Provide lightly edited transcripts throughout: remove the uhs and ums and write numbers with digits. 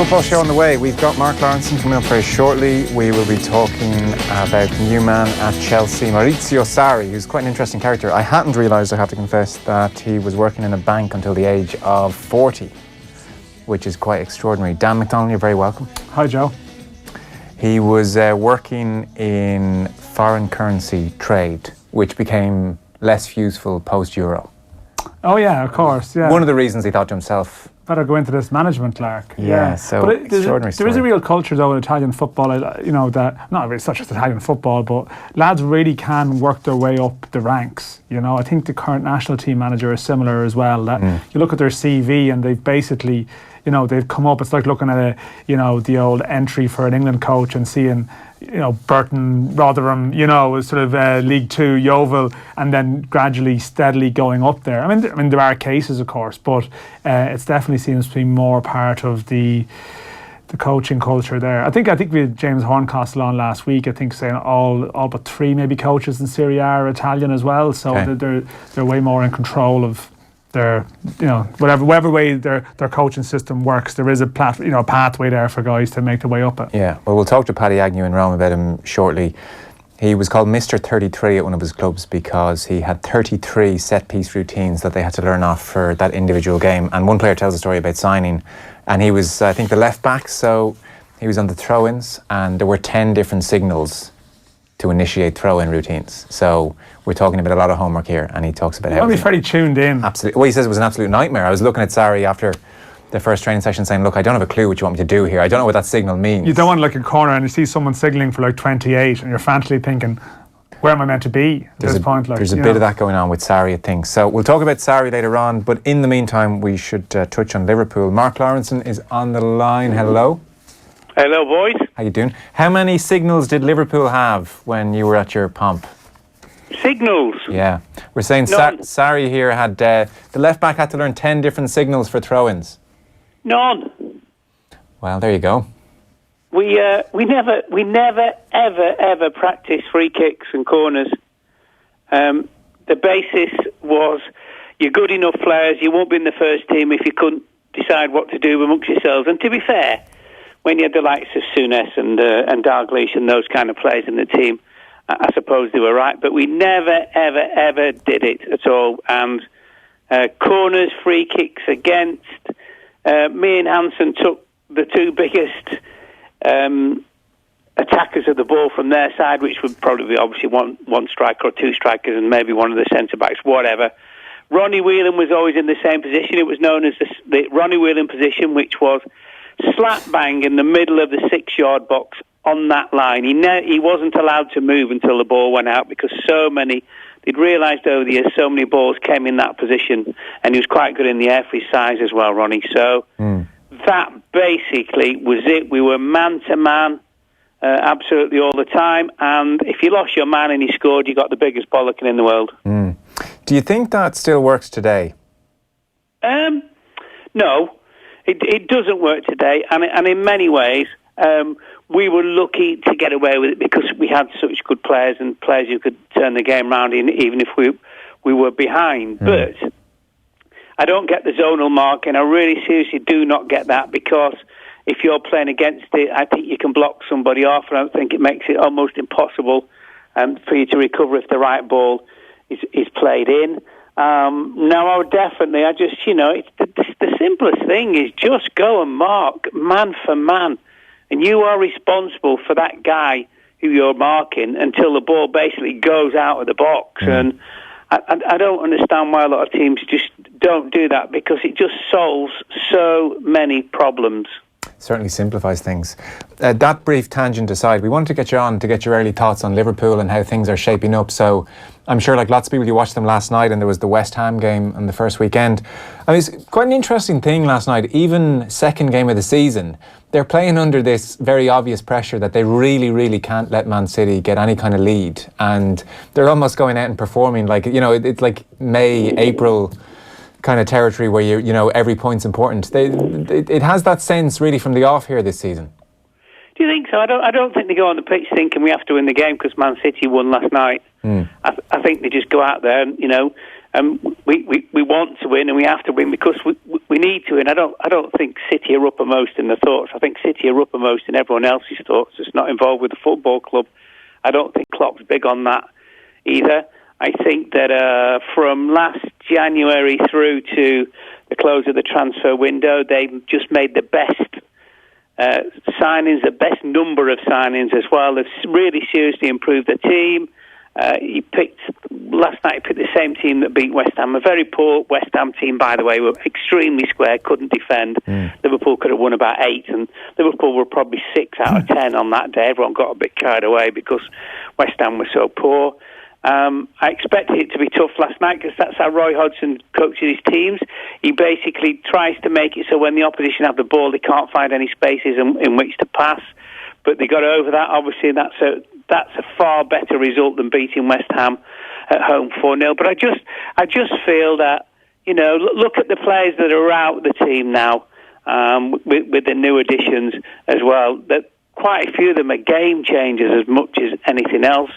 Football show on the way. We've got Mark Lawrenson coming up very shortly. We will be talking about the new man at Chelsea, Maurizio Sarri, who's quite an interesting character. I hadn't realised, I have to confess, that he was working in a bank until the age of 40, which is quite extraordinary. Dan McDonald, you're very welcome. Hi, Joe. He was working in foreign currency trade, which became less useful post-Euro. Oh, yeah, of course. Yeah. One of the reasons he thought to himself, better go into this management, Clark. Yeah, so but extraordinary story. There is a real culture, though, in Italian football, that, not really such as Italian football, but lads really can work their way up the ranks. I think the current national team manager is similar as well. That you look at their CV and they've basically, they've come up. It's like looking at the old entry for an England coach and seeing, Burton, Rotherham, was sort of League Two, Yeovil, and then gradually, steadily going up there. I mean, there are cases, of course, but it definitely seems to be more part of the coaching culture there. I think we had James Horncastle on last week. I think saying all but three maybe coaches in Serie A are Italian as well. So they're way more in control of their, whatever way their coaching system works. There is a pathway there for guys to make their way up it. Yeah, well, we'll talk to Paddy Agnew in Rome about him shortly. He was called Mr. 33 at one of his clubs because he had 33 set-piece routines that they had to learn off for that individual game. And one player tells a story about signing, and he was, I think, the left-back, so he was on the throw-ins, and there were 10 different signals to initiate throw-in routines. So we're talking about a lot of homework here, and he talks about how... I'll be fairly tuned in. Absolutely. Well, he says it was an absolute nightmare. I was looking at Sarri after the first training session saying, look, I don't have a clue what you want me to do here. I don't know what that signal means. You don't want to look in a corner and you see someone signalling for like 28 and you're frantically thinking, where am I meant to be at this point? There's a bit of that going on with Sarri, I think. So we'll talk about Sarri later on, but in the meantime, we should touch on Liverpool. Mark Lawrenson is on the line. Hello. Hello, boys. How you doing? How many signals did Liverpool have when you were at your pomp? Signals? Yeah. We're saying Sarri here had... the left-back had to learn 10 different signals for throw-ins. None. Well, there you go. We never ever practiced free kicks and corners. The basis was you're good enough players. You won't be in the first team if you couldn't decide what to do amongst yourselves. And to be fair, when you had the likes of Souness and Dalglish and those kind of players in the team, I suppose they were right. But we never ever did it at all. And corners, free kicks against. Me and Hansen took the two biggest attackers of the ball from their side, which would probably be obviously one striker or two strikers and maybe one of the centre-backs, whatever. Ronnie Whelan was always in the same position. It was known as the Ronnie Whelan position, which was slap bang in the middle of the 6-yard box on that line. He wasn't allowed to move until the ball went out because they'd realised over the years so many balls came in that position, and he was quite good in the air for his size as well, Ronnie. So that basically was it. We were man-to-man absolutely all the time, and if you lost your man and he scored, you got the biggest bollocking in the world. Do you think that still works today? No, it doesn't work today, and in many ways... we were lucky to get away with it because we had such good players and players who could turn the game around even if we were behind. But I don't get the zonal marking. I really seriously do not get that because if you're playing against it, I think you can block somebody off, and I think it makes it almost impossible for you to recover if the right ball is played in. No, it's the simplest thing is just go and mark man for man. And you are responsible for that guy who you're marking until the ball basically goes out of the box. And I don't understand why a lot of teams just don't do that because it just solves so many problems. Certainly simplifies things. That brief tangent aside, we wanted to get you on to get your early thoughts on Liverpool and how things are shaping up. So I'm sure like lots of people, you watched them last night and there was the West Ham game on the first weekend. I mean, it's quite an interesting thing last night. Even second game of the season, they're playing under this very obvious pressure that they really, really can't let Man City get any kind of lead. And they're almost going out and performing like, it's like May, April kind of territory where every point's important. It has that sense really from the off here this season. Do you think so? I don't think they go on the pitch thinking we have to win the game because Man City won last night. I think they just go out there and we want to win and we have to win because we need to win. I don't think City are uppermost in the thoughts. I think City are uppermost in everyone else's thoughts that's not involved with the football club. I don't think Klopp's big on that either. I think that from last January through to the close of the transfer window, they've just made the best signings, the best number of signings as well. They've really seriously improved the team. Last night he picked the same team that beat West Ham, a very poor West Ham team, by the way, were extremely square, couldn't defend. Liverpool could have won about 8, and Liverpool were probably 6 out of 10 on that day. Everyone got a bit carried away because West Ham was so poor. I expected it to be tough last night because that's how Roy Hodgson coaches his teams. He basically tries to make it so when the opposition have the ball, they can't find any spaces in which to pass. But they got over that. Obviously, that's a far better result than beating West Ham at home 4-0. But I just feel that, look at the players that are out of the team now with the new additions as well. That quite a few of them are game changers as much as anything else.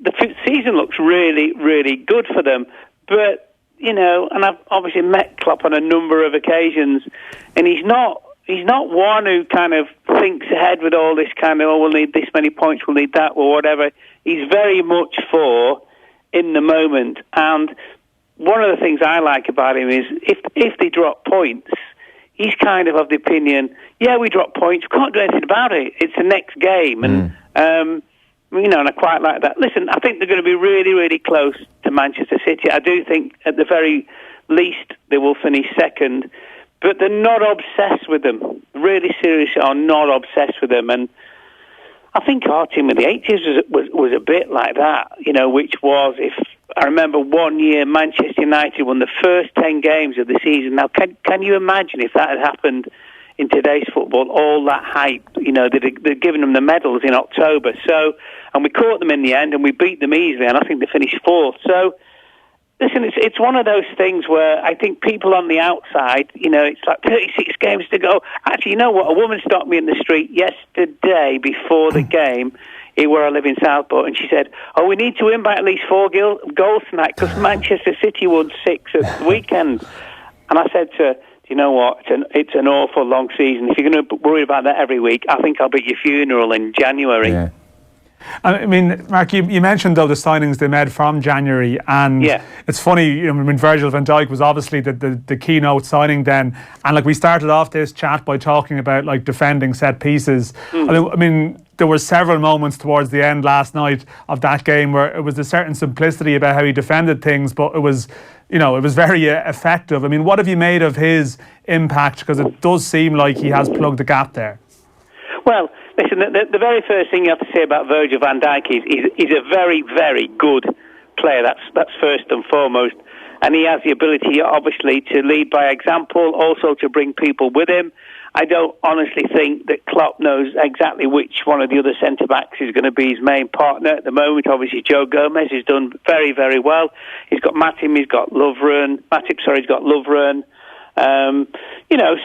The season looks really, really good for them. But, and I've obviously met Klopp on a number of occasions, and he's not one who kind of thinks ahead with all this kind of, we'll need this many points, we'll need that, or whatever. He's very much for in the moment. And one of the things I like about him is if they drop points, he's kind of the opinion, yeah, we drop points, we can't do anything about it. It's the next game. And, and I quite like that. Listen, I think they're going to be really, really close to Manchester City. I do think at the very least they will finish second. But they're not obsessed with them. Really seriously are not obsessed with them. And I think our team in the 80s was a bit like that, which was, if I remember one year, Manchester United won the first 10 games of the season. Now, can you imagine if that had happened in today's football, all that hype, they're giving them the medals in October. So, and we caught them in the end and we beat them easily, and I think they finished 4th. So, listen, it's one of those things where I think people on the outside, it's like 36 games to go. Actually, you know what? A woman stopped me in the street yesterday before the game where I live in Southport, and she said, we need to win by at least 4 goals tonight because Manchester City won 6 at the weekend. And I said to her, you know what? It's an awful long season. If you're going to worry about that every week, I think I'll be at your funeral in January. Yeah. I mean, Mark, you mentioned, though, the signings they made from January, and it's funny, Virgil van Dijk was obviously the keynote signing then, and we started off this chat by talking about defending set pieces. I mean, there were several moments towards the end last night of that game where it was a certain simplicity about how he defended things, but it was very effective. I mean, what have you made of his impact? Because it does seem like he has plugged the gap there. Well, listen, the very first thing you have to say about Virgil van Dijk is he's a very, very good player. That's first and foremost. And he has the ability, obviously, to lead by example, also to bring people with him. I don't honestly think that Klopp knows exactly which one of the other centre-backs is going to be his main partner at the moment. Obviously, Joe Gomez has done very, very well. He's got Matip, he's got Lovren. He's got Lovren.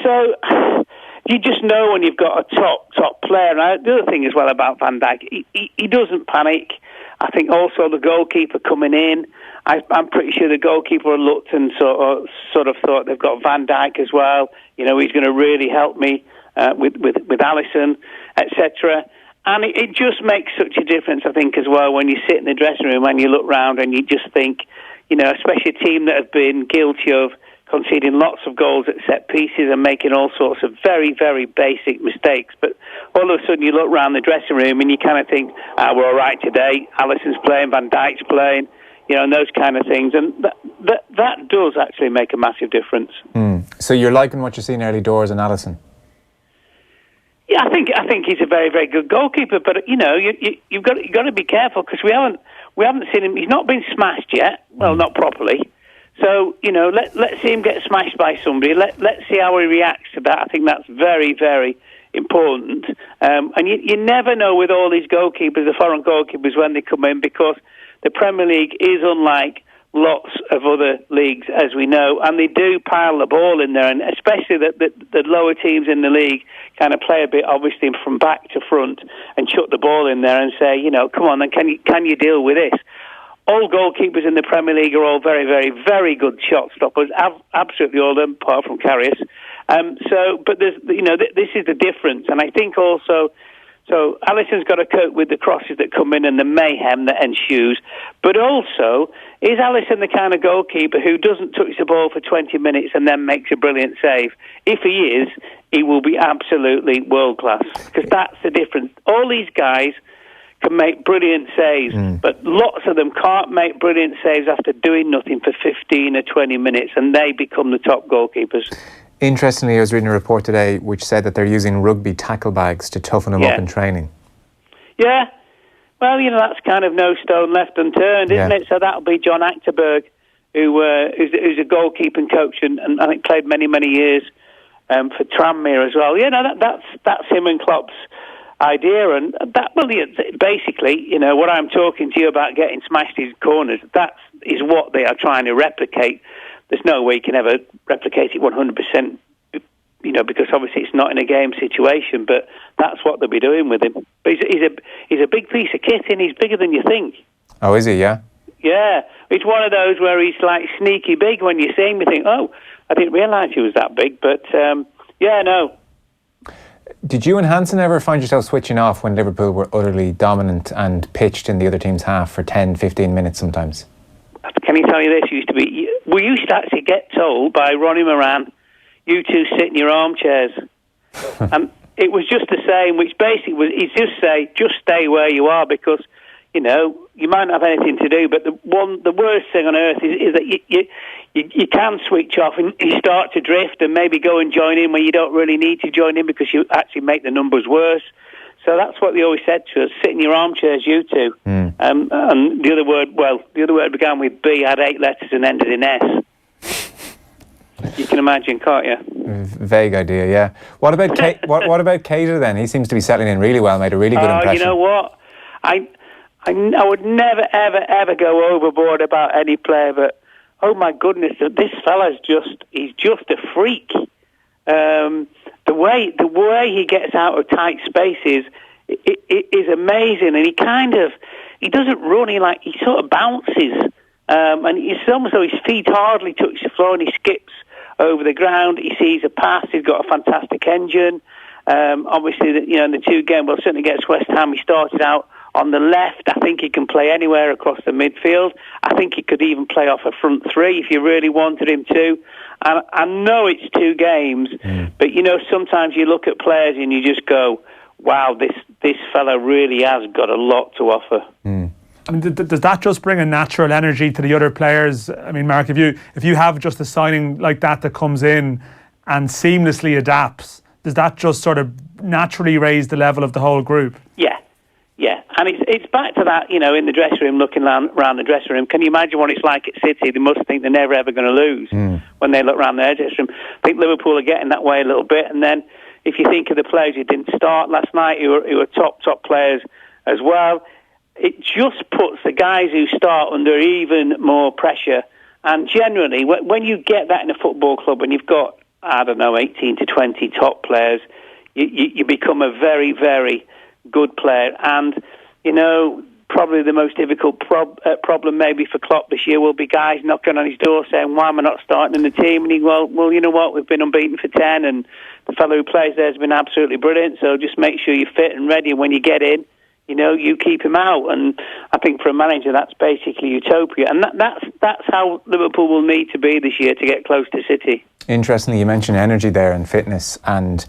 So you just know when you've got a top player. And the other thing as well about Van Dijk, he doesn't panic. I think also the goalkeeper coming in, I'm pretty sure the goalkeeper looked and sort of thought they've got Van Dijk as well. He's going to really help me with Alisson, etc. And it just makes such a difference, I think, as well, when you sit in the dressing room and you look round and you just think, especially a team that have been guilty of conceding lots of goals at set pieces and making all sorts of very, very basic mistakes. But all of a sudden you look around the dressing room and you kind of think, we're all right today. Alisson's playing, Van Dijk's playing, and those kind of things. And that does actually make a massive difference. So you're liking what you're seeing early doors in Alisson? Yeah, I think he's a very, very good goalkeeper. But you've got to be careful because we haven't seen him. He's not been smashed yet. Well, not properly. So let's see him get smashed by somebody. Let's see how he reacts to that. I think that's very, very important. And you never know with all these goalkeepers, the foreign goalkeepers, when they come in, because the Premier League is unlike lots of other leagues, as we know, and they do pile the ball in there, and especially the lower teams in the league kind of play a bit, obviously, from back to front and chuck the ball in there and say, come on, then can you deal with this? all goalkeepers in the Premier League are all very, very, very good shot stoppers. Absolutely all of them, apart from Karius. But there's, this is the difference, and I think also. So Alisson's got to cope with the crosses that come in and the mayhem that ensues. But also, is Alisson the kind of goalkeeper who doesn't touch the ball for 20 minutes and then makes a brilliant save? If he is, he will be absolutely world-class. Because that's the difference. All these guys can make brilliant saves, but lots of them can't make brilliant saves after doing nothing for 15 or 20 minutes, and they become the top goalkeepers. Interestingly, I was reading a report today which said that they're using rugby tackle bags to toughen them up in training. Yeah. Well, that's kind of no stone left unturned, isn't it? So that'll be John Achterberg, who's a goalkeeping coach and I think played many, many years for Tranmere as well. That's him and Klopp's idea. And that, basically, what I'm talking to you about getting smashed in corners, that is what they are trying to replicate. There's no way you can ever replicate it 100%, because obviously it's not in a game situation, but that's what they'll be doing with him. But he's a big piece of kit, and he's bigger than you think. Oh, is he, yeah? Yeah. It's one of those where he's like sneaky big. When you see him, you think, oh, I didn't realise he was that big, but no. Did you and Hansen ever find yourself switching off when Liverpool were utterly dominant and pitched in the other team's half for 10, 15 minutes sometimes? Can you tell you this? We used to actually get told by Ronnie Moran, you two sit in your armchairs. And it was just the same, which basically was, he'd just say, just stay where you are because, you might not have anything to do, but the worst thing on earth is that you can switch off and you start to drift and maybe go and join in when you don't really need to join in because you actually make the numbers worse. So that's what they always said to us, sit in your armchairs, you two. And the other word began with B, had 8 letters and ended in S. You can imagine, can't you? Vague idea, yeah. What about what about Keita then? He seems to be settling in really well, made a really good impression. You know what? I would never, ever, ever go overboard about any player, but oh my goodness, this fella's he's just a freak. The way he gets out of tight spaces is amazing, and he doesn't run. He sort of bounces, and it's almost though his feet hardly touch the floor, and he skips over the ground. He sees a pass. He's got a fantastic engine. Obviously, in the 2 games, certainly against West Ham, he started out on the left. I think he can play anywhere across the midfield. I think he could even play off a front 3 if you really wanted him to. And I know it's 2 games, but sometimes you look at players and you just go, wow, this fella really has got a lot to offer. I mean, does that just bring a natural energy to the other players? I mean, Mark, if you have just a signing like that comes in and seamlessly adapts, does that just sort of naturally raise the level of the whole group? Yeah, and it's back to that, in the dressing room, looking around the dressing room. Can you imagine what it's like at City? They must think they're never ever going to lose when they look around their dressing room. I think Liverpool are getting that way a little bit, and then if you think of the players who didn't start last night, who were top players as well, it just puts the guys who start under even more pressure. And generally, when you get that in a football club, when you've got, 18 to 20 top players, you become a very, very good player. And, probably the most difficult problem maybe for Klopp this year will be guys knocking on his door saying, why am I not starting in the team? And he, well, you know what, we've been unbeaten for 10 and the fellow who plays there has been absolutely brilliant, so just make sure you're fit and ready. And when you get in, you keep him out. And I think for a manager, that's basically utopia. And that's how Liverpool will need to be this year to get close to City. Interestingly, you mentioned energy there and fitness and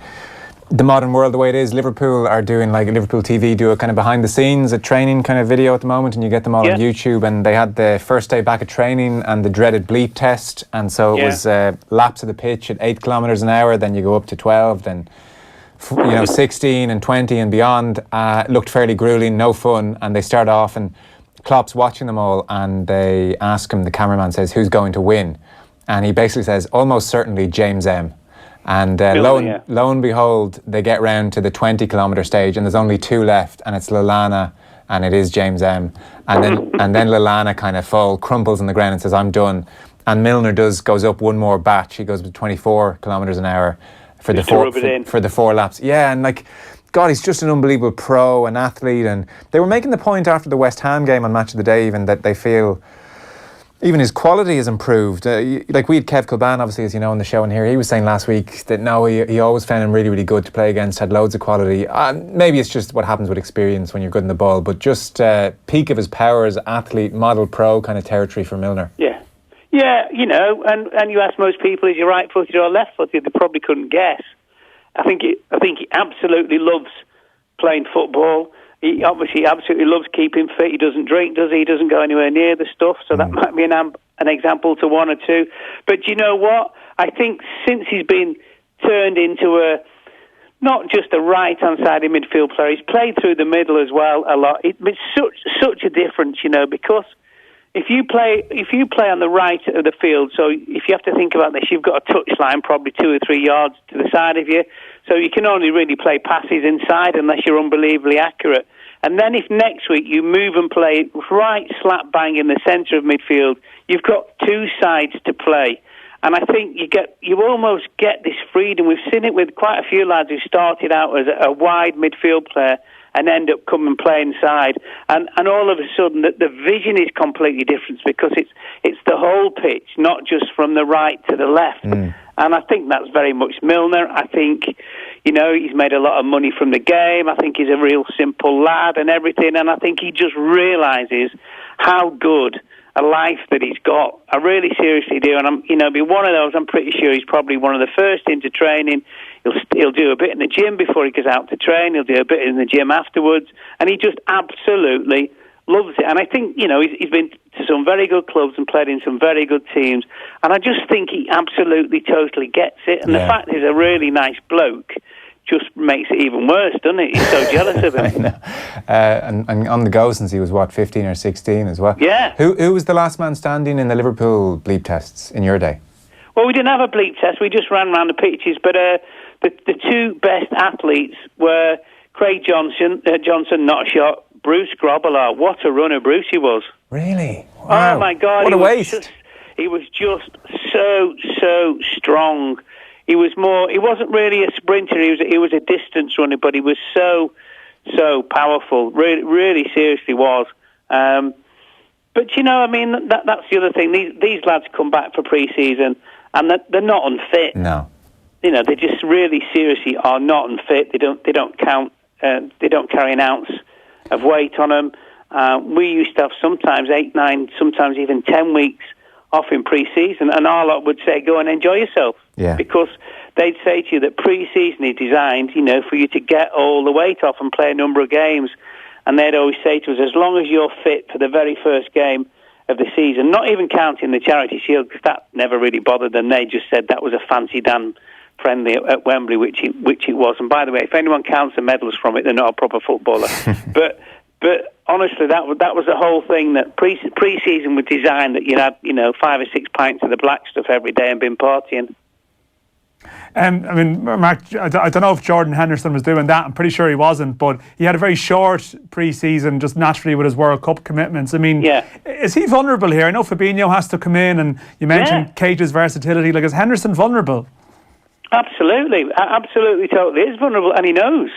the modern world the way it is. Liverpool are doing, like Liverpool TV do a kind of behind the scenes, a training kind of video at the moment, and you get them all on YouTube. And they had the first day back at training and the dreaded bleep test, and so it was laps of the pitch at 8 kilometres an hour, then you go up to 12, then 16 and 20 and beyond. Looked fairly grueling, no fun, and they start off and Klopp's watching them all and they ask him, the cameraman says, who's going to win? And he basically says, almost certainly James M. And lo and behold, they get round to the 20 kilometre stage and there's only 2 left, and it's Lallana and it is James M. And then Lallana kind of crumples on the ground and says, I'm done. And Milner goes up one more batch. He goes with 24 kilometres an hour for the 4 laps. Yeah, and God, he's just an unbelievable pro, an athlete. And they were making the point after the West Ham game on Match of the Day even that they feel even his quality has improved. Like we had Kev Kilban, obviously, as you know, on the show in here. He was saying last week that no, he always found him really, really good to play against, had loads of quality. Maybe it's just what happens with experience when you're good in the ball, but just peak of his powers, athlete, model pro kind of territory for Milner. Yeah. Yeah, you know, and you ask most people, is he right-footed or left-footed? They probably couldn't guess. I think he absolutely loves playing football. He obviously absolutely loves keeping fit. He doesn't drink, does he? He doesn't go anywhere near the stuff. So that might be an example to one or two. But you know what? I think since he's been turned into not just a right-hand side midfield player, he's played through the middle as well a lot. It's such a difference, you know, because if you play on the right of the field, so if you have to think about this, you've got a touchline probably 2 or 3 yards to the side of you, so you can only really play passes inside unless you're unbelievably accurate. And then if next week you move and play right slap bang in the centre of midfield, you've got 2 sides to play. And I think you almost get this freedom. We've seen it with quite a few lads who started out as a wide midfield player and end up coming and play inside. And all of a sudden the vision is completely different because it's the whole pitch, not just from the right to the left. And I think that's very much Milner. I think, you know, he's made a lot of money from the game. I think he's a real simple lad and everything. And I think he just realises how good a life that he's got. I really seriously do. And be one of those, I'm pretty sure he's probably one of the first into training. He'll do a bit in the gym before he goes out to train. He'll do a bit in the gym afterwards. And he just absolutely loves it. And I think, you know, he's been to some very good clubs and played in some very good teams. And I just think he absolutely, totally gets it. And the fact he's a really nice bloke just makes it even worse, doesn't it? He's so jealous of him. And on the go since he was, 15 or 16 as well? Yeah. Who was the last man standing in the Liverpool bleep tests in your day? Well, we didn't have a bleep test. We just ran around the pitches. But the 2 best athletes were Craig Johnson, not a shot, Bruce Grobbelaar. What a runner Bruce he was. Really? Wow. Oh, my God. What a waste. He was just so strong. He wasn't really a sprinter. He was a distance runner, but he was so powerful. Really seriously was. But, you know, I mean, that's the other thing. These lads come back for pre-season and they're not unfit. No. You know, they just really seriously are not unfit. They don't count. They don't carry an ounce of weight on them. We used to have sometimes 8, 9, sometimes even 10 weeks off in pre-season, and our lot would say, go and enjoy yourself. Yeah. Because they'd say to you that pre-season is designed, you know, for you to get all the weight off and play a number of games. And they'd always say to us, as long as you're fit for the very first game of the season, not even counting the Charity Shield, because that never really bothered them. They just said that was a fancy Dan friendly at Wembley, which it was. And by the way, if anyone counts the medals from it, they're not a proper footballer. But honestly, that was the whole thing, that pre-season was designed that you had, you know, 5 or 6 pints of the black stuff every day and been partying. I mean, Mark, I don't know if Jordan Henderson was doing that. I'm pretty sure he wasn't, but he had a very short pre-season just naturally with his World Cup commitments. I mean, is he vulnerable here? I know Fabinho has to come in, and you mentioned Keita's versatility. Like, is Henderson vulnerable? Absolutely, totally is vulnerable, and he knows.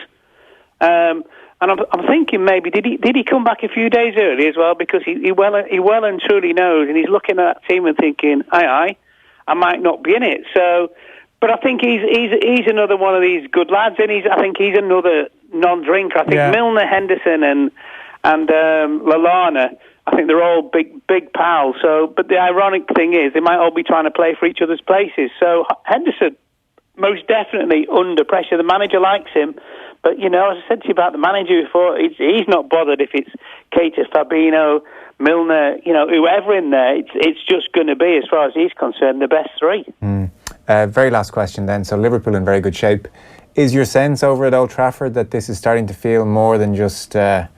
And I'm thinking maybe did he come back a few days early as well, because he well and truly knows, and he's looking at that team and thinking, I might not be in it. So, but I think he's another one of these good lads, and I think he's another non-drinker. I think Milner, Henderson, and Lallana, I think they're all big pals. So, but the ironic thing is they might all be trying to play for each other's places. So Henderson, most definitely under pressure. The manager likes him. But, you know, as I said to you about the manager before, he's not bothered if it's Keita, Fabinho, Milner, you know, whoever in there. It's just going to be, as far as he's concerned, the best 3. Very last question then. So Liverpool in very good shape. Is your sense over at Old Trafford that this is starting to feel more than just, a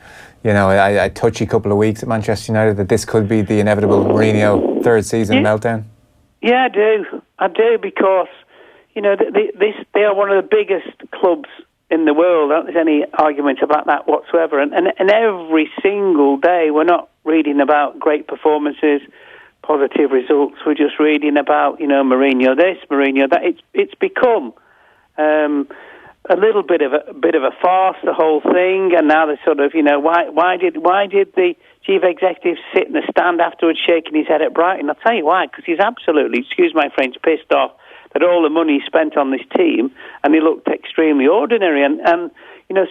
touchy couple of weeks at Manchester United, that this could be the inevitable Mourinho third season meltdown? Yeah, I do, because, you know, they are one of the biggest clubs in the world. I don't think there's any argument about that whatsoever. And every single day we're not reading about great performances, positive results. We're just reading about, you know, Mourinho this, Mourinho that. It's become a little bit of a farce, the whole thing, and now they're sort of, why did the chief executive sit in the stand afterwards shaking his head at Brighton? I'll tell you why, because he's absolutely, excuse my French, pissed off that all the money he spent on this team, and he looked extremely ordinary. And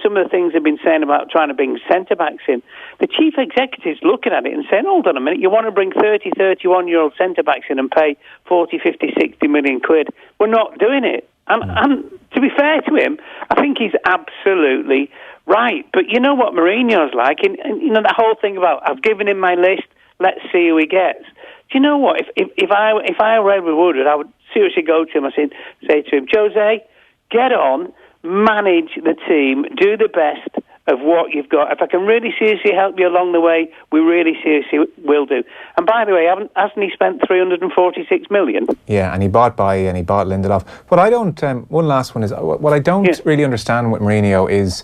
some of the things they've been saying about trying to bring centre-backs in, the chief executive's looking at it and saying, hold on a minute, you want to bring 30, 31-year-old centre-backs in and pay 40, 50, 60 million quid? We're not doing it. And to be fair to him, I think he's absolutely right. But you know what Mourinho's like? And that whole thing about, I've given him my list, let's see who he gets. Do you know what? If I were Edward Woodward, I would seriously go to him and say to him, Jose, get on, manage the team, do the best of what you've got. If I can really seriously help you along the way, we really seriously will do. And by the way, hasn't he spent 346 million? Yeah, and he bought Bailly and he bought Lindelof. What I don't, one last one is, what I don't really understand with Mourinho is,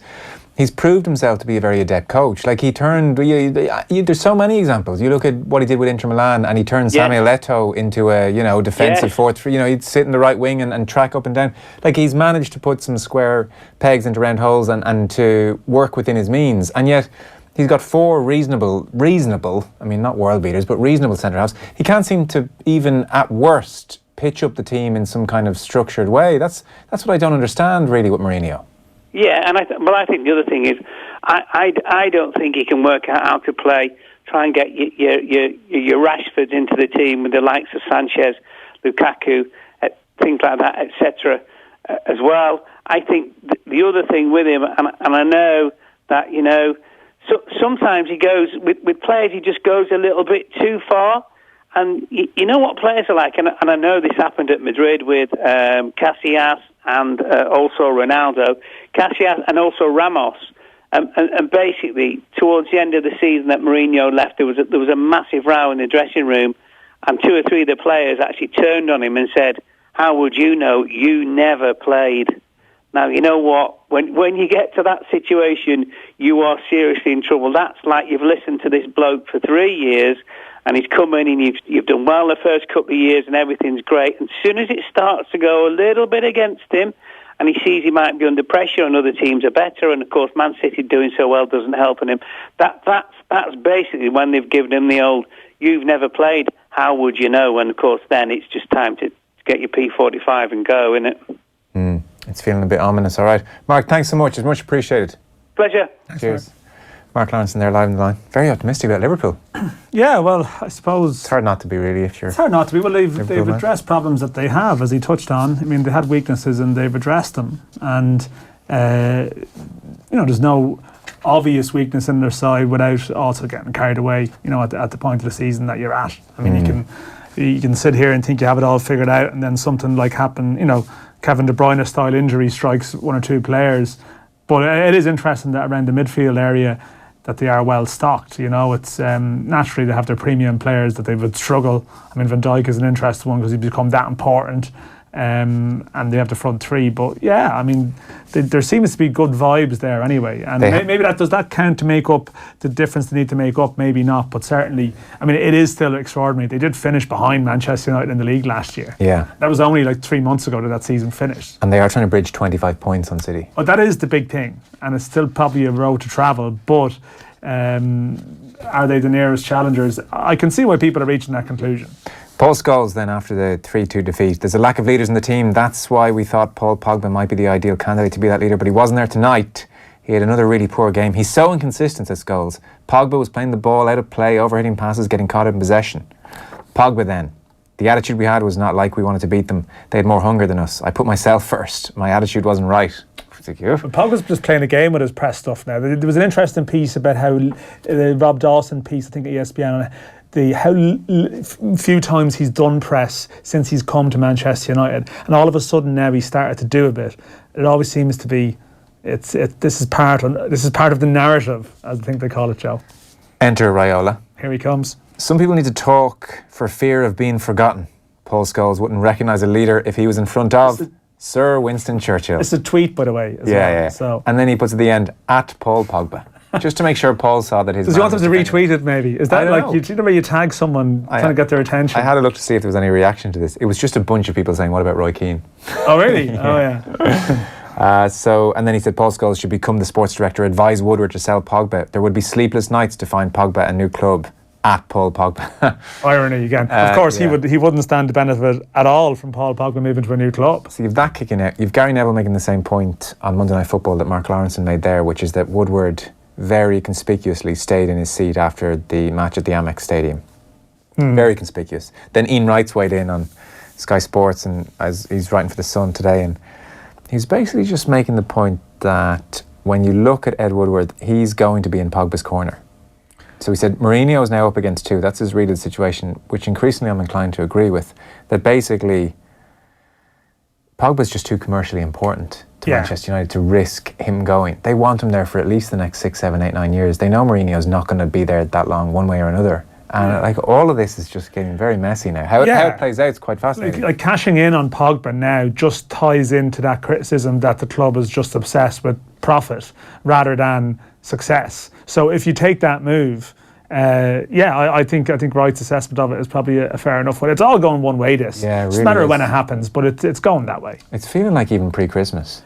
he's proved himself to be a very adept coach. Like, he turned, there's so many examples. You look at what he did with Inter Milan, and he turned Samuel Eto'o into a, defensive 4-3. He'd sit in the right wing and track up and down. Like, he's managed to put some square pegs into round holes and to work within his means. And yet, he's got 4 reasonable, I mean, not world beaters, but reasonable centre-halves. He can't seem to, even at worst, pitch up the team in some kind of structured way. That's what I don't understand, really, with Mourinho. Yeah, and I think the other thing is, I don't think he can work out how to play. Try and get your Rashfords into the team with the likes of Sanchez, Lukaku, things like that, etc. As well. I think the other thing with him, and I know that so sometimes he goes with players. He just goes a little bit too far. And you know what players are like, and I know this happened at Madrid with Casillas and also Ronaldo, Casillas and also Ramos. And basically, towards the end of the season that Mourinho left, there was a massive row in the dressing room, and 2 or 3 of the players actually turned on him and said, "How would you know? You never played." Now, you know what? When you get to that situation, you are seriously in trouble. That's like you've listened to this bloke for 3 years, and he's come in and you've done well the first couple of years and everything's great. And as soon as it starts to go a little bit against him, and he sees he might be under pressure and other teams are better, and of course Man City doing so well doesn't help him, that's basically when they've given him the old, you've never played, how would you know? And of course then it's just time to get your P45 and go, isn't it? It's feeling a bit ominous. All right, Mark, thanks so much. It's much appreciated. Pleasure. Cheers. Mark Lawrenson there, live on the line. Very optimistic about Liverpool. Yeah, well, I suppose it's hard not to be, really, if you're... It's hard not to be. Well, they've addressed problems that they have, as he touched on. I mean, they had weaknesses and they've addressed them. And, there's no obvious weakness in their side without also getting carried away, at the point of the season that you're at. I mean, you can sit here and think you have it all figured out, and then something like happen, Kevin De Bruyne style injury strikes 1 or 2 players. But it is interesting that around the midfield area that they are well stocked. It's naturally they have their premium players that they would struggle. I mean, Van Dijk is an interesting one because he's become that important. And they have the front 3. But yeah, I mean, there seems to be good vibes there anyway. And maybe does that count to make up the difference they need to make up? Maybe not, but certainly, I mean, it is still extraordinary. They did finish behind Manchester United in the league last year. Yeah. That was only like 3 months ago that season finished. And they are trying to bridge 25 points on City. Well, that is the big thing. And it's still probably a road to travel. But are they the nearest challengers? I can see why people are reaching that conclusion. Paul Scholes then after the 3-2 defeat. There's a lack of leaders in the team. That's why we thought Paul Pogba might be the ideal candidate to be that leader, but he wasn't there tonight. He had another really poor game. He's so inconsistent, says Scholes. Pogba was playing the ball out of play, overhitting passes, getting caught in possession. Pogba then. The attitude we had was not like we wanted to beat them. They had more hunger than us. I put myself first. My attitude wasn't right. But Pogba's just playing a game with his press stuff now. There was an interesting piece about how the Rob Dawson piece, I think at ESPN, how few times he's done press since he's come to Manchester United, and all of a sudden now he started to do a bit. It always seems to be this is part of the narrative, as I think they call it, Joe. Enter Raiola. Here he comes. Some people need to talk for fear of being forgotten. Paul Scholes wouldn't recognise a leader if he was in front of Sir Winston Churchill. It's a tweet, by the way. Yeah. So. And then he puts at the end, at Paul Pogba. Just to make sure Paul saw that his... Does he want them to retweet it, maybe? Is that like, you know where you tag someone trying to get their attention? I had a look to see if there was any reaction to this. It was just a bunch of people saying, what about Roy Keane? Oh, really? Oh, yeah. And then he said Paul Scholes should become the sports director, advise Woodward to sell Pogba. There would be sleepless nights to find Pogba a new club. At Paul Pogba. Irony again. Of course, he wouldn't stand to benefit at all from Paul Pogba moving to a new club. So you've that kicking out. You've Gary Neville making the same point on Monday Night Football that Mark Lawrenson made there, which is that Woodward very conspicuously stayed in his seat after the match at the Amex Stadium. Very conspicuous. Then Ian Wright's weighed in on Sky Sports, and as he's writing for The Sun today, and he's basically just making the point that when you look at Ed Woodward, he's going to be in Pogba's corner. So he said Mourinho is now up against two. That's his read of the situation, which increasingly I'm inclined to agree with. That basically Pogba's just too commercially important to Manchester United to risk him going. They want him there for at least the next 6, 7, 8, 9 years. They know Mourinho's not going to be there that long, one way or another. And like all of this is just getting very messy now. How it plays out is quite fascinating. Like cashing in on Pogba now just ties into that criticism that the club is just obsessed with profit rather than success. So if you take that move, I think Wright's assessment of it is probably a fair enough one. It's all going one way. It's a matter of when it happens, but it's going that way. It's feeling like even pre-Christmas.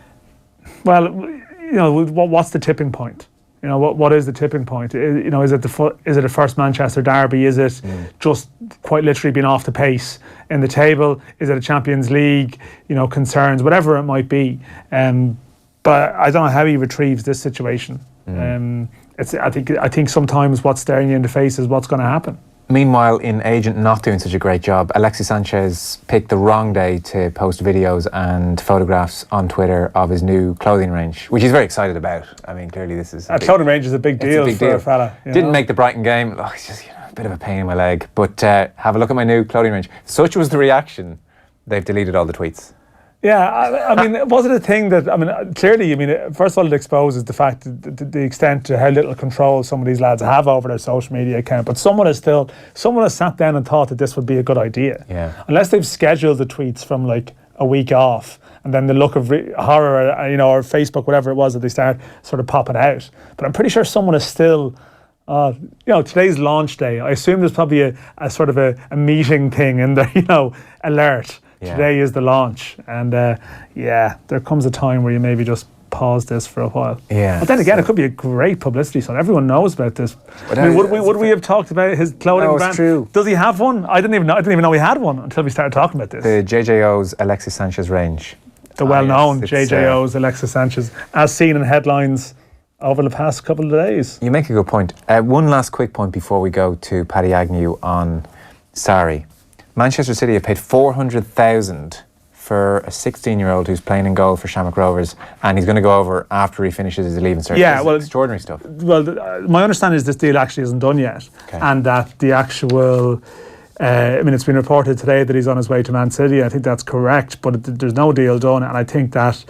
Well, what's the tipping point? What is the tipping point? Is it a first Manchester derby? Is it just quite literally being off the pace in the table? Is it a Champions League? Concerns, whatever it might be. But I don't know how he retrieves this situation. I think sometimes what's staring you in the face is what's going to happen. Meanwhile, in Agent not doing such a great job, Alexis Sanchez picked the wrong day to post videos and photographs on Twitter of his new clothing range, which he's very excited about. I mean, clearly this is... clothing range is a big deal for a fella. Didn't make the Brighton game. Oh, it's just a bit of a pain in my leg. But have a look at my new clothing range. Such was the reaction, they've deleted all the tweets. Yeah, I mean, was it a thing that, clearly, first of all, it exposes the fact, the extent to how little control some of these lads have over their social media account, but someone has sat down and thought that this would be a good idea. Yeah. Unless they've scheduled the tweets from like a week off, and then the look of horror, or Facebook, whatever it was, that they start sort of popping out. But I'm pretty sure someone is still... today's launch day. I assume there's probably a sort of a meeting thing in the, alert. Yeah. Today is the launch, and there comes a time where you maybe just pause this for a while. Yeah. But then again, it could be a great publicity stunt. Everyone knows about this. Would we have talked about his clothing brand? True. Does he have one? I didn't even know he had one until we started talking about this. The JJO's Alexis Sanchez range. The well-known JJO's Alexis Sanchez, as seen in headlines over the past couple of days. You make a good point. One last quick point before we go to Paddy Agnew on Sarri. Manchester City have paid $400,000 for a 16-year-old who's playing in goal for Shamrock Rovers, and he's going to go over after he finishes his leaving cert. Yeah, well, extraordinary stuff. Well, my understanding is this deal actually isn't done yet, and that the actual... it's been reported today that he's on his way to Man City. I think that's correct, but there's no deal done, and I think that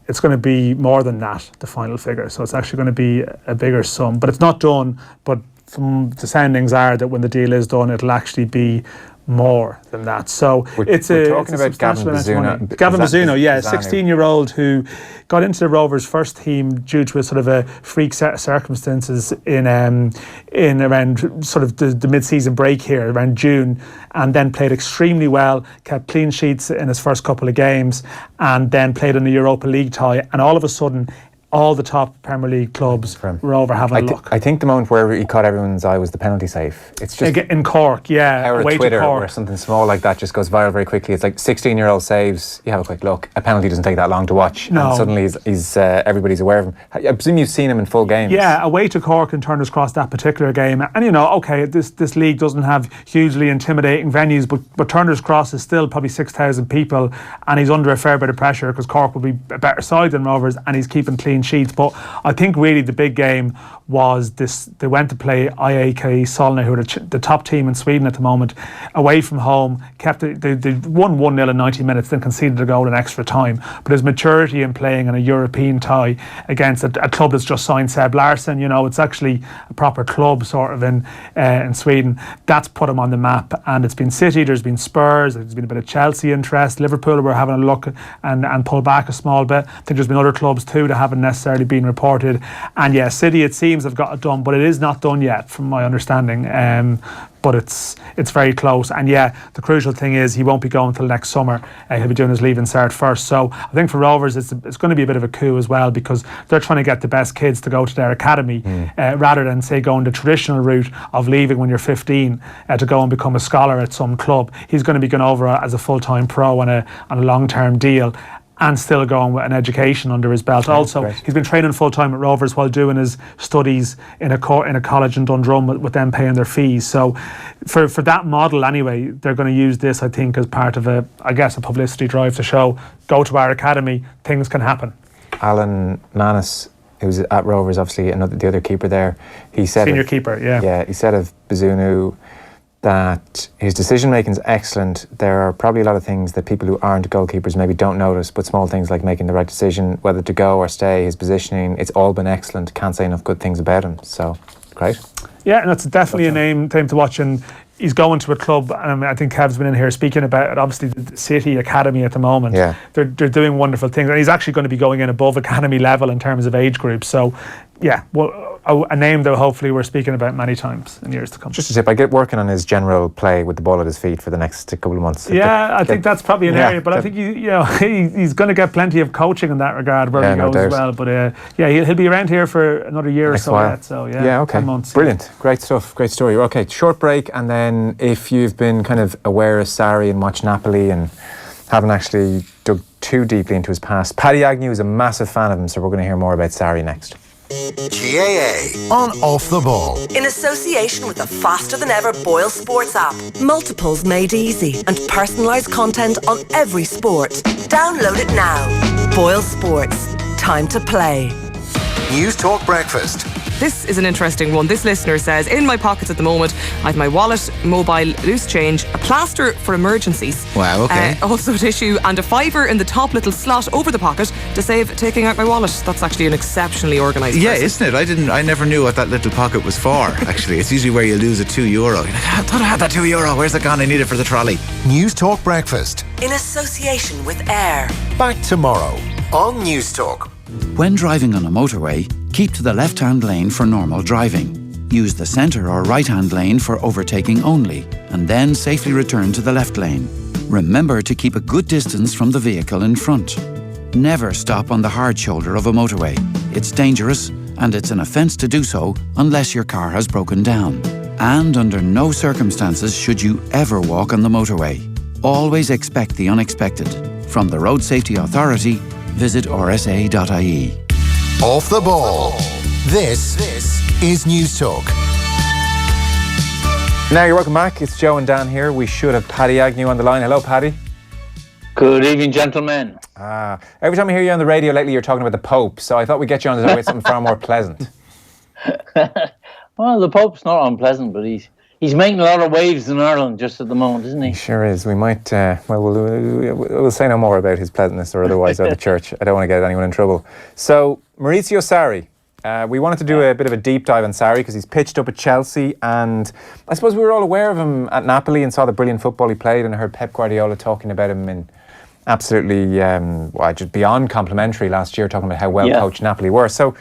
it's going to be more than that, the final figure. So it's actually going to be a bigger sum, but it's not done. But from the soundings are that when the deal is done, it'll actually be more than that. So we're talking about Gavin Bazunu. Gavin Bazunu, a 16-year-old who got into the Rovers first team due to a sort of a freak set of circumstances in around sort of the mid-season break here, around June, and then played extremely well, kept clean sheets in his first couple of games, and then played in the Europa League tie, and all of a sudden all the top Premier League clubs were over having a look. I think the moment where he caught everyone's eye was the penalty save. It's just in Cork, away Twitter, to Cork, where something small like that just goes viral very quickly. It's like 16-year-old saves. You have a quick look. A penalty doesn't take that long to watch, and suddenly he's everybody's aware of him. I presume you've seen him in full games. Yeah, away to Cork and Turner's Cross, that particular game. And this league doesn't have hugely intimidating venues, but Turner's Cross is still probably 6,000 people, and he's under a fair bit of pressure because Cork will be a better side than Rovers, and he's keeping clean sheets. But I think really the big game was this. They went to play IAK Solna, who are the top team in Sweden at the moment, away from home. They won 1-0 in 90 minutes, then conceded a goal in extra time. But his maturity in playing in a European tie against a club that's just signed Seb Larsson, it's actually a proper club sort of in Sweden. That's put him on the map, and it's been City, there's been Spurs, there's been a bit of Chelsea interest. Liverpool were having a look and pull back a small bit. I think there's been other clubs too that haven't necessarily been reported. And yeah, City, it seems, have got it done, but it is not done yet, from my understanding. But it's very close. And yeah, the crucial thing is he won't be going until next summer. He'll be doing his leaving cert first. So I think for Rovers, it's going to be a bit of a coup as well, because they're trying to get the best kids to go to their academy rather than, say, going the traditional route of leaving when you're 15 to go and become a scholar at some club. He's going to be going over as a full-time pro on a long-term deal, and still going with an education under his belt. Also, he's been training full-time at Rovers while doing his studies in a college in Dundrum, with them paying their fees. So for that model anyway, they're going to use this, I think, as part of a publicity drive to show, go to our academy, things can happen. Alan Manis, who's at Rovers, obviously the other keeper there, he said... Senior keeper, yeah. Yeah, he said of Bazunu that his decision-making is excellent. There are probably a lot of things that people who aren't goalkeepers maybe don't notice, but small things like making the right decision, whether to go or stay, his positioning, it's all been excellent. Can't say enough good things about him. So, great. Yeah, and that's definitely a name to watch. And he's going to a club, I think Kev's been in here speaking about it, obviously the City Academy at the moment. Yeah. They're doing wonderful things. And he's actually going to be going in above academy level in terms of age groups. So, yeah, well, a name that hopefully we're speaking about many times in years to come. Just a tip, I get working on his general play with the ball at his feet for the next couple of months. Yeah, I think that's probably an area, but I think he's going to get plenty of coaching in that regard where he goes as well. But he'll be around here for another year or so yet. So okay, 10 months. Brilliant, great stuff, great story. Okay, short break, and then if you've been kind of aware of Sarri and watched Napoli and haven't actually dug too deeply into his past, Paddy Agnew is a massive fan of him, so we're going to hear more about Sarri next. GAA on Off the Ball. In association with the faster than ever Boyle Sports app. Multiples made easy and personalised content on every sport. Download it now. Boyle Sports. Time to play. News Talk Breakfast. This is an interesting one. This listener says, in my pockets at the moment, I have my wallet, mobile, loose change, a plaster for emergencies. Wow, okay. Also a tissue and a fiver in the top little slot over the pocket to save taking out my wallet. That's actually an exceptionally organised person. Isn't it? I never knew what that little pocket was for, actually. It's usually where you lose a €2. You're like, I thought I had that €2. Where's it gone? I need it for the trolley. News Talk Breakfast. In association with Air. Back tomorrow on News Talk. When driving on a motorway, keep to the left-hand lane for normal driving. Use the centre or right-hand lane for overtaking only, and then safely return to the left lane. Remember to keep a good distance from the vehicle in front. Never stop on the hard shoulder of a motorway. It's dangerous, and it's an offence to do so unless your car has broken down. And under no circumstances should you ever walk on the motorway. Always expect the unexpected. From the Road Safety Authority, visit rsa.ie. Off the Ball. This is News Talk. Now you're welcome back. It's Joe and Dan here. We should have Paddy Agnew on the line. Hello, Paddy. Good evening, gentlemen. Every time I hear you on the radio lately, you're talking about the Pope. So I thought we'd get you on to something far more pleasant. Well, the Pope's not unpleasant, but he's making a lot of waves in Ireland just at the moment, isn't he? He sure is. We might, we'll say no more about his pleasantness or otherwise out of the church. I don't want to get anyone in trouble. So, Maurizio Sarri. We wanted to do a bit of a deep dive on Sarri because he's pitched up at Chelsea, and I suppose we were all aware of him at Napoli and saw the brilliant football he played, and I heard Pep Guardiola talking about him in absolutely just beyond complimentary last year, talking about how well coached Napoli were. So,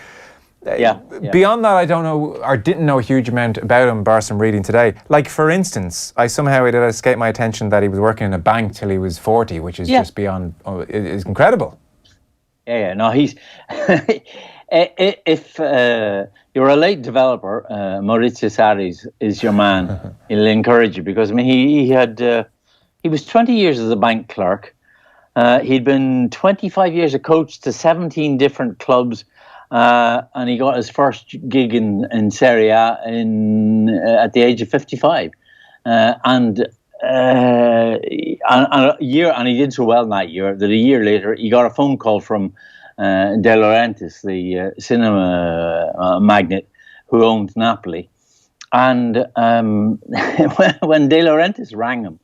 beyond that, I don't know or didn't know a huge amount about him, bar some reading today. Like, for instance, it did escape my attention that he was working in a bank till he was 40, which is just beyond, is incredible. No, he's... If you're a late developer, Maurizio Sarri is your man. He'll encourage you because, I mean, he was 20 years as a bank clerk. He'd been 25 years a coach to 17 different clubs. And he got his first gig in Serie A at the age of 55, and he did so well in that year that a year later he got a phone call from De Laurentiis, the cinema magnate who owned Napoli, and when De Laurentiis rang him,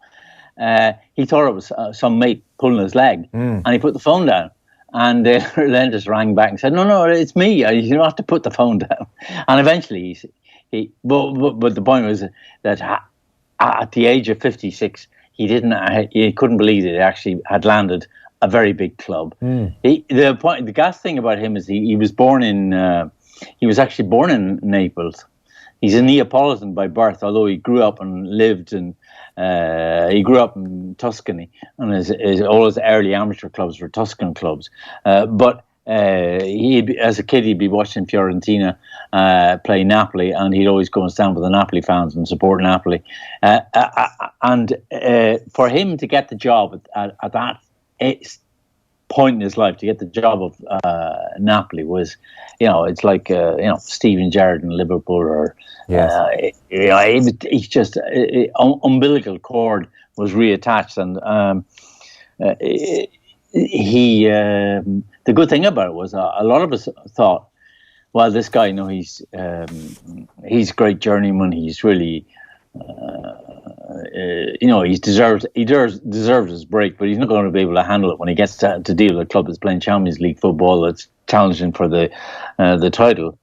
he thought it was some mate pulling his leg, and he put the phone down. And Laurentiis rang back and said, no, it's me. You don't have to put the phone down. And eventually, but the point was that at the age of 56, he couldn't believe that he actually had landed a very big club. The gas thing about him is he was born in he was actually born in Naples. He's a Neapolitan by birth, although he grew up and lived in he grew up in Tuscany, and all his early amateur clubs were Tuscan clubs. But as a kid, he'd be watching Fiorentina play Napoli, and he'd always go and stand with the Napoli fans and support Napoli. And for him to get the job at that point in his life, to get the job of Napoli was, it's like Steven Gerrard in Liverpool, or he's just umbilical cord was reattached, and the good thing about it was a lot of us thought, well, this guy, he's a great journeyman. He's really, he deserves his break, but he's not going to be able to handle it when he gets to deal with a club that's playing Champions League football, that's challenging for the title.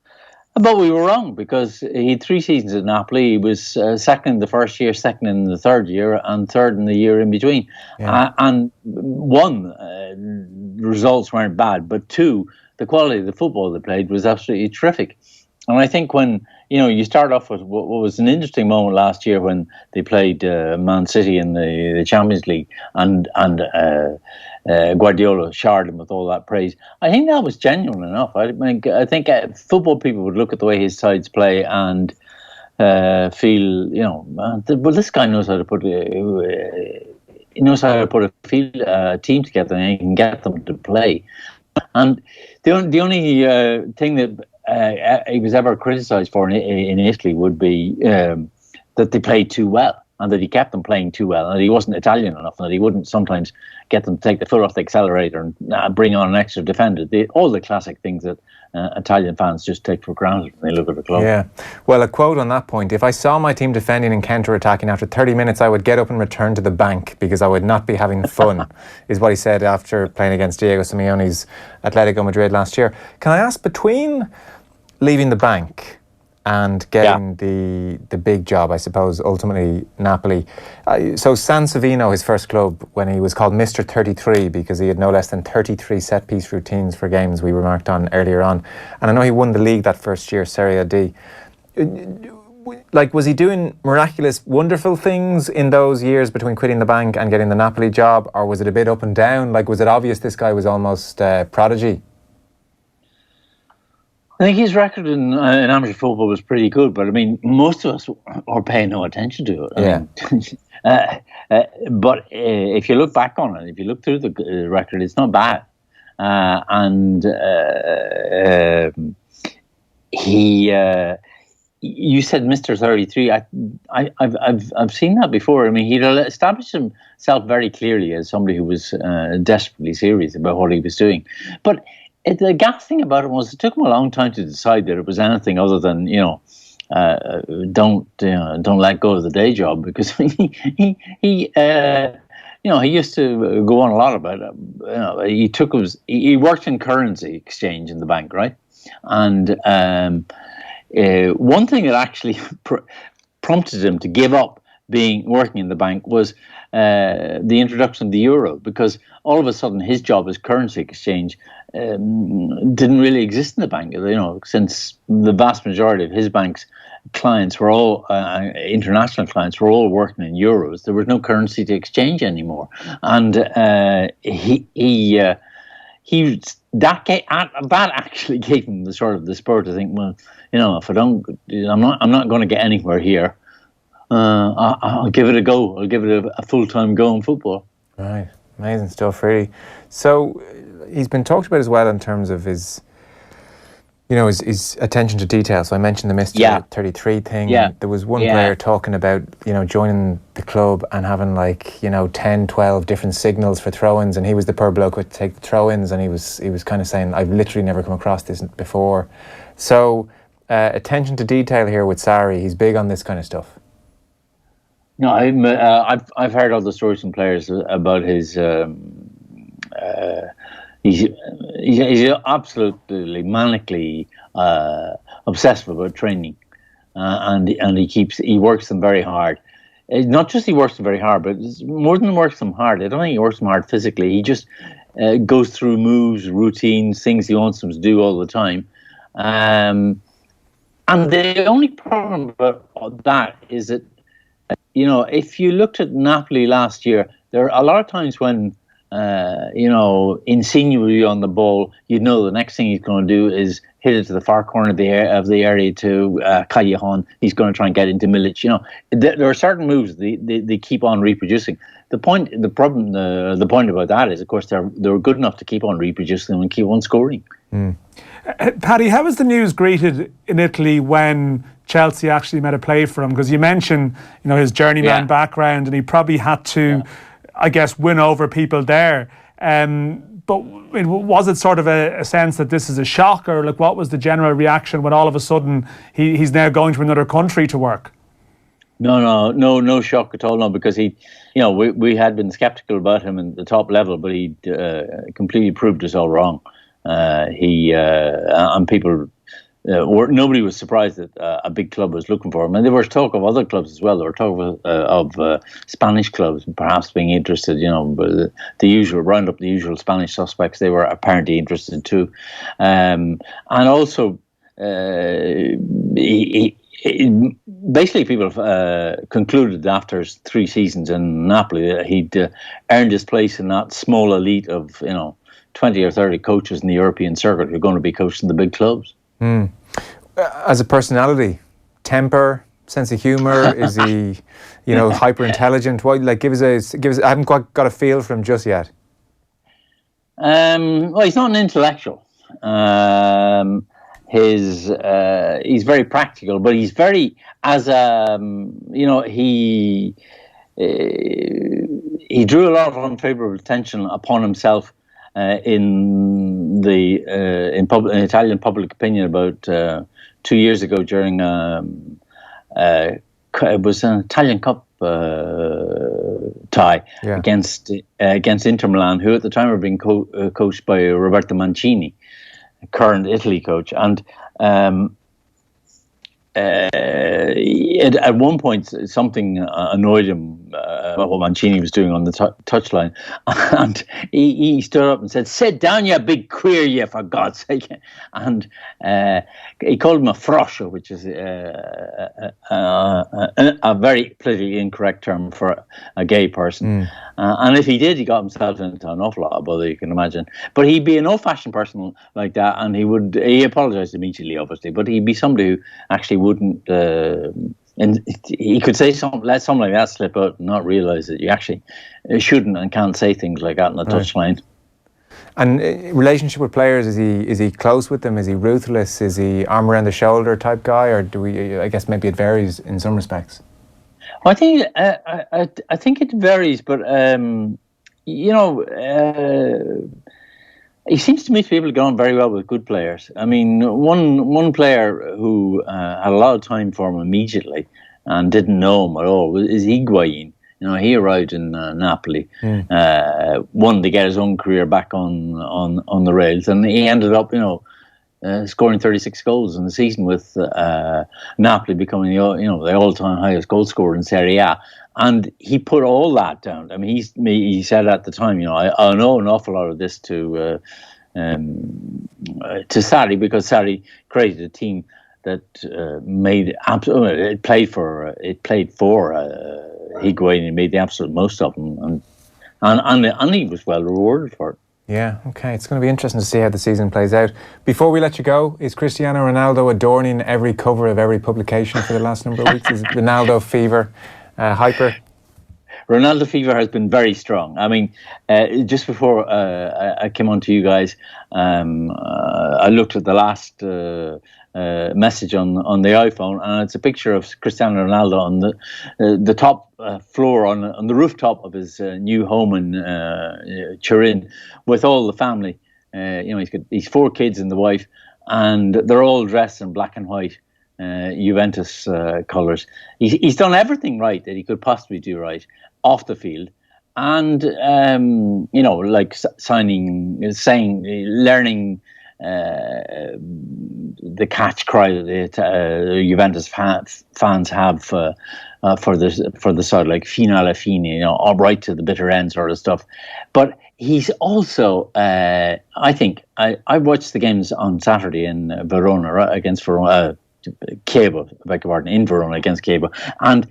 But we were wrong, because he had 3 seasons at Napoli. He was second in the first year, second in the third year, and third in the year in between. Yeah. And one, results weren't bad, but two, the quality of the football they played was absolutely terrific. And I think when you start off with what was an interesting moment last year when they played Man City in the Champions League, and Guardiola showered him with all that praise. I think that was genuine enough. I think football people would look at the way his sides play and feel, well, this guy knows how to put a team together, and he can get them to play. And the only thing that he was ever criticised for in Italy would be that they played too well, and that he kept them playing too well, and he wasn't Italian enough, and that he wouldn't sometimes get them to take the foot off the accelerator and bring on an extra defender. All the classic things that Italian fans just take for granted when they look at the club. Yeah. Well, a quote on that point: if I saw my team defending and counter-attacking after 30 minutes, I would get up and return to the bank because I would not be having fun, is what he said after playing against Diego Simeone's Atletico Madrid last year. Can I ask, between leaving the bank and getting the big job, I suppose, ultimately Napoli. So San Savino, his first club, when he was called Mr. 33 because he had no less than 33 set-piece routines for games, we remarked on earlier on. And I know he won the league that first year, Serie D. Like, was he doing miraculous, wonderful things in those years between quitting the bank and getting the Napoli job, or was it a bit up and down? Like, was it obvious this guy was almost prodigy? I think his record in amateur football was pretty good, but I mean, most of us are paying no attention to it. I mean, but if you look back on it, if you look through the record, it's not bad. You said Mr. 33. I've seen that before. I mean, he'd established himself very clearly as somebody who was desperately serious about what he was doing, but. The gas thing about it was it took him a long time to decide that it was anything other than don't let go of the day job, because he used to go on a lot about it. He worked in currency exchange in the bank, right? And one thing that actually prompted him to give up working in the bank was the introduction of the euro, because all of a sudden his job as currency exchange didn't really exist in the bank. Since the vast majority of his bank's clients were all international clients, were all working in euros. There was no currency to exchange anymore, and that actually gave him the spur to think, well, if I'm not going to get anywhere here. I'll give it a go. I'll give it a full-time go in football. Right, amazing stuff, really. So he's been talked about as well in terms of his attention to detail. So I mentioned the Mr. 33 thing. Yeah. There was one player talking about joining the club and having 10, 12 different signals for throw-ins, and he was the poor bloke who would take the throw-ins, and he was kind of saying, I've literally never come across this before. So attention to detail here with Sarri. He's big on this kind of stuff. No, I've heard other stories from players about his. He's absolutely manically obsessed about training, and he works them very hard. Not just he works them very hard, but it's more than works them hard. I don't think he works them hard physically. He just goes through moves, routines, things he wants them to do all the time. And the only problem about that is that, if you looked at Napoli last year, there are a lot of times when, insinuously on the ball, the next thing he's going to do is hit it to the far corner of the area to Callejon. He's going to try and get into Milic. There are certain moves they keep on reproducing. The point about that is, of course, they're good enough to keep on reproducing them and keep on scoring. Paddy, how was the news greeted in Italy when Chelsea actually made a play for him? Because you mentioned, his journeyman background, and he probably had to, I guess, win over people there. But was it sort of a sense that this is a shock, or what was the general reaction when all of a sudden he's now going to another country to work? No shock at all. No, because we had been sceptical about him at the top level, but he completely proved us all wrong. And people. Nobody was surprised that a big club was looking for him, and there was talk of other clubs as well. There were talk of Spanish clubs perhaps being interested. But the usual round up the usual Spanish suspects. They were apparently interested too, and also basically people concluded that after 3 seasons in Napoli that he'd earned his place in that small elite of 20 or 30 coaches in the European circuit who are going to be coaching the big clubs. As a personality, temper, sense of humour, is he, hyper intelligent? Give us. I haven't quite got a feel for him just yet. Well, he's not an intellectual. He's very practical, but he's very he drew a lot of unfavourable attention upon himself. In Italian public opinion about 2 years ago during it was an Italian Cup tie against Inter Milan, who at the time were being coached by Roberto Mancini, current Italy coach, and at one point something annoyed him about what Mancini was doing on the touchline, and he stood up and said, "Sit down, you big queer, you, for God's sake!" And he called him a froscio, which is a very politically incorrect term for a gay person. And if he did, he got himself into an awful lot of bother, you can imagine. But he'd be an old-fashioned person like that, and he apologised immediately, obviously, but he'd be somebody who actually wouldn't, and he could say something, let something like that slip out and not realise that you actually shouldn't and can't say things like that on the touchline. And relationship with players, is he close with them? Is he ruthless? Is he arm around the shoulder type guy? Or I guess maybe it varies in some respects. Well, I think it varies, but he seems to me to be able to get on very well with good players. I mean, one player who had a lot of time for him immediately and didn't know him at all is Higuain. He arrived in Napoli, wanted to get his own career back on the rails, and he ended up, scoring 36 goals in the season with Napoli becoming the all-time highest goal scorer in Serie A. And he put all that down. I mean, he said at the time, I know an awful lot of this to Sarri, because Sarri created a team that it played for Higuain and made the absolute most of him, and he was well rewarded for it. Yeah, okay. It's going to be interesting to see how the season plays out. Before we let you go, is Cristiano Ronaldo adorning every cover of every publication for the last number of weeks? Is Ronaldo fever hyper? Ronaldo fever has been very strong. I mean, just before I came on to you guys, I looked at the last message on the iPhone, and it's a picture of Cristiano Ronaldo on the top floor on the rooftop of his new home in Turin with all the family. He's 4 kids and the wife, and they're all dressed in black and white Juventus colours. He's done everything right that he could possibly do right off the field, and like learning the catch cry that the Juventus fans have for the side, like fino alla fine, all right to the bitter end sort of stuff. But he's also, I think, I watched the games on Saturday in Verona, right, against Verona, Cable, beg your pardon, in Verona against Cable. And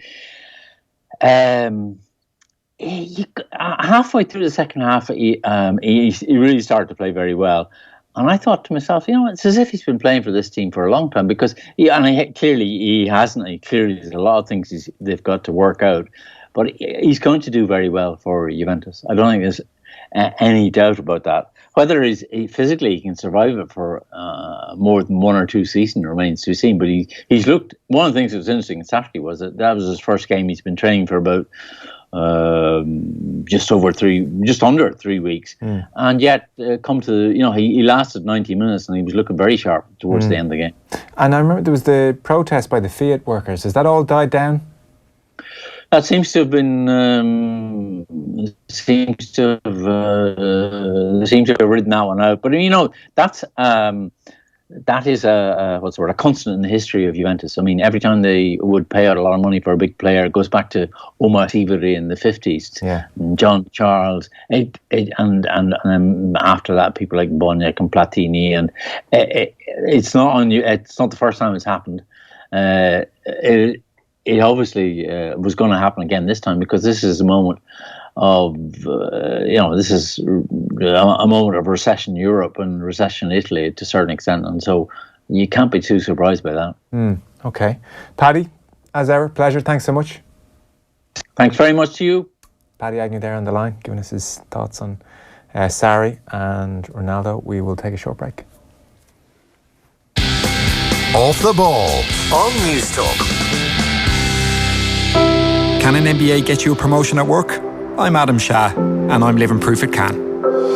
halfway through the second half, he really started to play very well. And I thought to myself, it's as if he's been playing for this team for a long time, because clearly he hasn't. Clearly, there's a lot of things they've got to work out. But he's going to do very well for Juventus. I don't think there's any doubt about that. Whether physically he can survive it for more than 1 or 2 seasons remains to be seen. But he's looked. One of the things that was interesting Saturday was that was his first game. He's been training for about just under 3 weeks, and yet come to he lasted 90 minutes and he was looking very sharp towards the end of the game. And I remember there was the protest by the Fiat workers. Has that all died down? That seems to have been seems to have ridden that one out. But that is a constant in the history of Juventus. I mean, every time they would pay out a lot of money for a big player, it goes back to Omar Siveri in the 50s, John Charles, and after that, people like Boniek and Platini, and it's not the first time it's happened. It obviously was going to happen again this time, because this is a moment of this is a moment of recession in Europe and recession in Italy to a certain extent, and so you can't be too surprised by that. Okay, Paddy, as ever, pleasure. Thanks so much. Thanks very much to you. Paddy Agnew there on the line, giving us his thoughts on Sarri and Ronaldo. We will take a short break. Off the ball on News Talk. Can an MBA get you a promotion at work? I'm Adam Shah, and I'm living proof it can.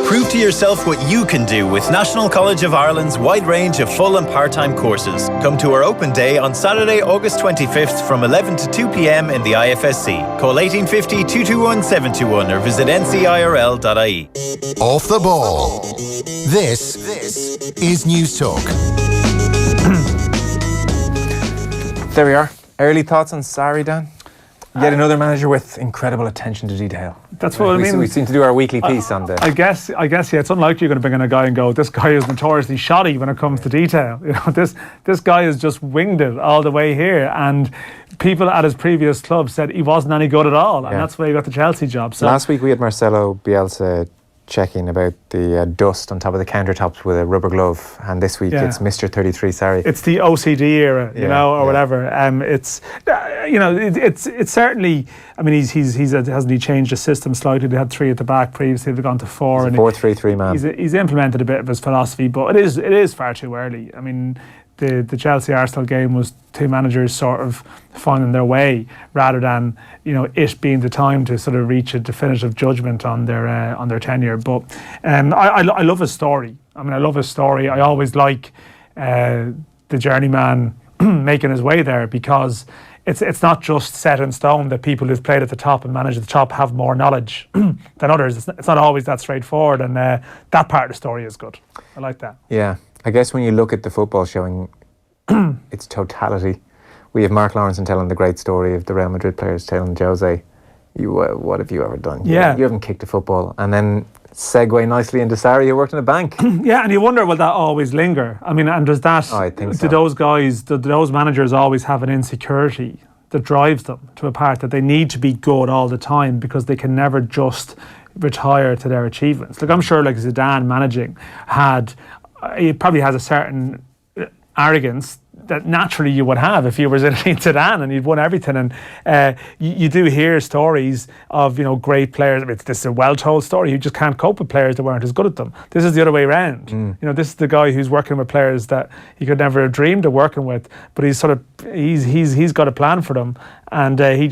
Prove to yourself what you can do with National College of Ireland's wide range of full and part-time courses. Come to our open day on Saturday, August 25th from 11 to 2 p.m. in the IFSC. Call 1850 221 721 or visit ncirl.ie. Off the ball. This is News Talk. There we are. Early thoughts on Sarri, Dan? Yet another manager with incredible attention to detail. That's what I mean. We seem to do our weekly piece on the... I guess, yeah, it's unlikely you're going to bring in a guy and go, this guy is notoriously shoddy when it comes to detail. This guy has just winged it all the way here, and people at his previous club said he wasn't any good at all, and that's why he got the Chelsea job. So last week we had Marcelo Bielsa checking about the dust on top of the countertops with a rubber glove, and this week it's Mr. 33 Sarri. It's the OCD era, or whatever. It's certainly. I mean, hasn't he changed the system slightly? They had 3 at the back previously. They've gone to 4. He's a 4-3-3 man. He's implemented a bit of his philosophy, but it is far too early. I mean, the Chelsea Arsenal game was 2 managers sort of finding their way, rather than it being the time to sort of reach a definitive judgment on their tenure. But I love his story. I mean, I love his story. I always like the journeyman making his way there, because it's not just set in stone that people who've played at the top and managed at the top have more knowledge than others. It's not always that straightforward, and that part of the story is good. I like that. Yeah. I guess when you look at the football showing its totality, we have Mark Lawrenson telling the great story of the Real Madrid players telling Jose, what have you ever done? You haven't kicked a football. And then segue nicely into Sarri, who worked in a bank. Yeah, and you wonder, will that always linger? I mean, and does that... I think so. Do those managers always have an insecurity that drives them to a part that they need to be good all the time, because they can never just retire to their achievements? Like, I'm sure like Zidane managing he probably has a certain arrogance that naturally you would have if you were Zinedine Zidane and you'd won everything. And you do hear stories of great players. I mean, this is a well-told story. You just can't cope with players that weren't as good at them. This is the other way around. This is the guy who's working with players that he could never have dreamed of working with, but he's got a plan for them, and he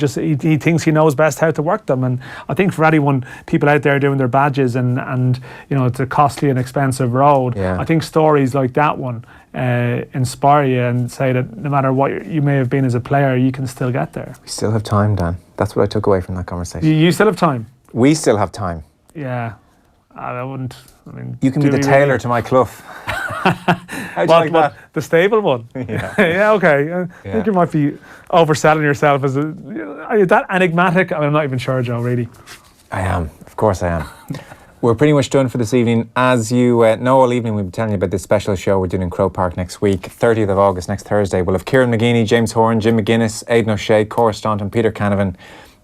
thinks he knows best how to work them. And I think for anyone, people out there doing their badges and it's a costly and expensive road, I think stories like that one inspire you and say that no matter what you may have been as a player, you can still get there. We still have time, Dan. That's what I took away from that conversation. You still have time? We still have time. Yeah. I wouldn't. I mean, you can be the tailor to my clough. How'd you like that? The stable one? Yeah. Yeah, okay. I think you might be overselling yourself are you that enigmatic? I mean, I'm not even sure, Joe, really. I am. Of course I am. We're pretty much done for this evening. As you know, all evening we'll be telling you about this special show we're doing in Croke Park next week, 30th of August, next Thursday. We'll have Kieran McGeeney, James Horan, Jim McGuinness, Aidan O'Shea, Cora Staunton, Peter Canavan.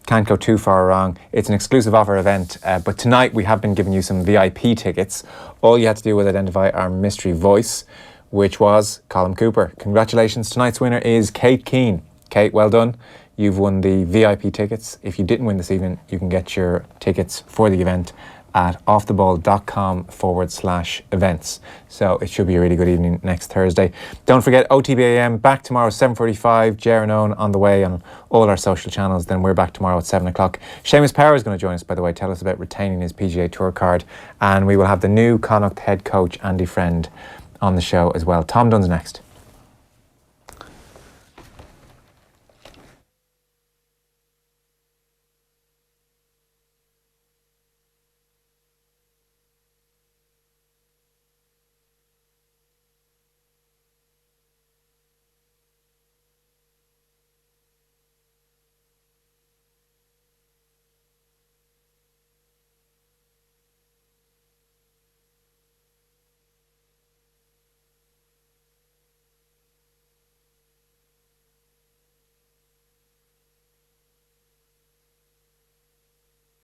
Can't go too far wrong. It's an exclusive offer event, but tonight we have been giving you some VIP tickets. All you had to do was identify our mystery voice, which was Colm Cooper. Congratulations. Tonight's winner is Kate Keane. Kate, well done. You've won the VIP tickets. If you didn't win this evening, you can get your tickets for the event at offtheball.com/events. So it should be a really good evening next Thursday. Don't forget OTBAM back tomorrow 7:45. Ger and Owen on the way on all our social channels. Then we're back tomorrow at 7 o'clock. Seamus Power is going to join us, by the way, tell us about retaining his PGA Tour card. And we will have the new Connacht head coach Andy Friend on the show as well. Tom Dunn's next.